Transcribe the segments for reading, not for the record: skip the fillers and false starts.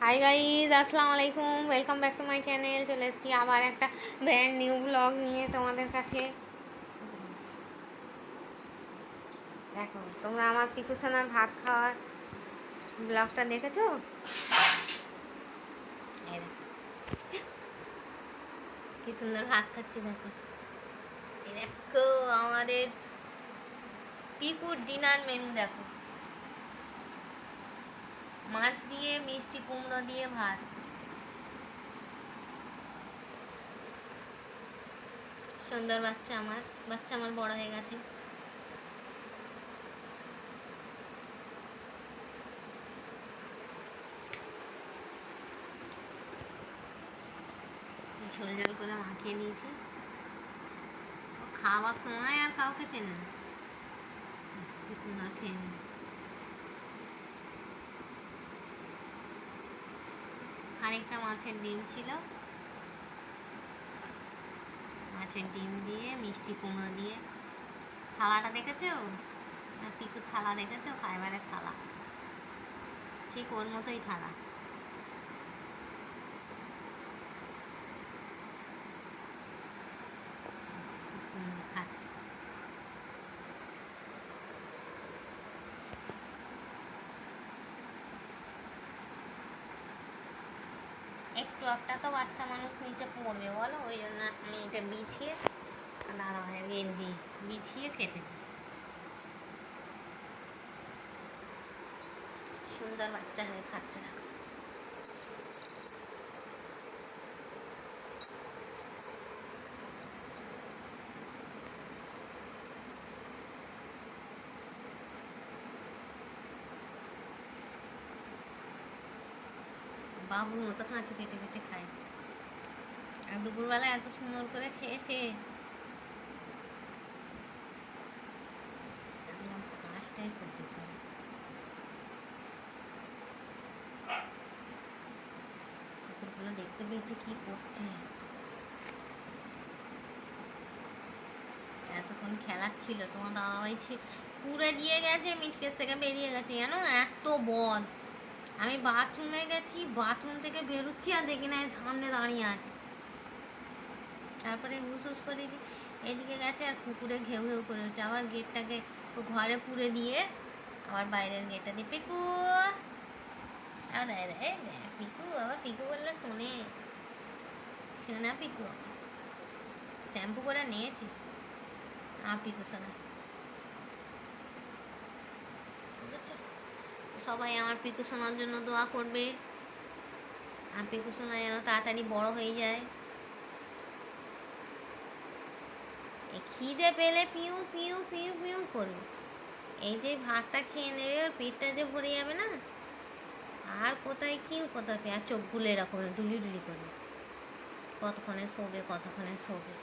Hi guys, আসসালামু আলাইকুম। Welcome back to my channel. চলে এসেছি আবার একটা ব্র্যান্ড নিউ ব্লগ নিয়ে তোমাদের কাছে। দেখো, তোমরা আমার পিকুসোনার ভাত খাওয়ার ব্লগটা দেখেছো? এই দেখো কি সুন্দর ভাত খাচ্ছি। দেখো, এই দেখো আমাদের পিকুর ডিনার মেনু। দেখো, মাছ দিয়ে মিষ্টি কুমড়ো দিয়ে ভাত। সুন্দর বাচ্চা আমার বড় হয়ে গেছে। ঝোল ঝোল করে মাখিয়ে দিয়েছি। খাওয়ার সময় আর কাউকে চেনে না, কি সুন্দর খেয়ে নেয়। খানিকটা মাছের ডিম ছিল, মাছের ডিম দিয়ে মিষ্টি কুমড়ো দিয়ে। থালাটা দেখেছো? পিকুর থালা দেখেছো? ফাইবারের থালা, ঠিক ওর মতোই থালা। খাচ্ছি। একটু একটা তো বাচ্চা মানুষ নিচে পড়বে বলো, ওই জন্য আমি এটা বিছিয়ে দাঁড়ায় গেঞ্জি বিছিয়ে খেতে দিই। সুন্দর বাচ্চা হয়ে খাচ্ছে। দেখো, বাবুর মতো কাঁচি কেটে কেটে খায়। আর দুপুরবেলা এত সুন্দর করে খেয়েছে। কাজটাই করতে চাই। কুকুরগুলো দেখতে পেয়েছি কি করছে। এতক্ষণ খেলাচ্ছিল, তোমার দাদাভাই পুরে দিয়ে গেছে, মিটকেস থেকে বেরিয়ে গেছে। জানো, এত বদ। আমি বাথরুমে গেছি, বাথরুম থেকে বেরোচ্ছি আর দেখি না সামনে দাঁড়িয়ে আছে। তারপরে হুস করে এদিকে গেছে আর কুকুরে ঘেউ ঘেউ করে উঠছে। আবার গেটটাকে ঘরে পুরে দিয়ে আবার বাইরের গেটটা দিয়ে পিকু আবার দেয় দেয় পিকু। আবার পিকু বললে শোনে শোনা পিকু। শ্যাম্পু করে নিয়েছি পিকু শোনা। বুঝেছো? সবাই আমার পিকু শোনার জন্য দোয়া করবে। আর পিকু শোনা যেন তাড়াতাড়ি বড় হয়ে যায়। খিদে পেলে পিউ পিউ পিউ পিউ করবে। এই যে ভাতটা খেয়ে নেবে, ওর পেটটা যে ভরে যাবে না, আর কোথায় কিউ কোথায় পেয়ে, আর চোখগুলো এরকম ডুলি ডুলি করবে। কতক্ষণে শোবে কতক্ষণে শোবে।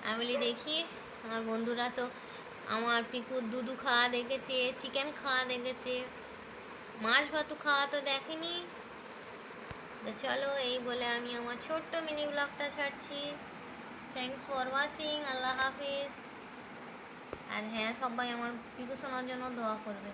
আমি বলি দেখি, আমার বন্ধুরা তো আমার পিকুর দুধু খাওয়া দেখেছে, চিকেন খাওয়া দেখেছে, মাছ ভাতু খাওয়া তো দেখেনি। তো চলো, এই বলে আমি আমার ছোট্ট মিনি ব্লগটা ছাড়ছি। Thanks for watching. আল্লাহ হাফিজ। আর হ্যাঁ, সবাই আমার পিকু শোনার জন্য দোয়া করবে।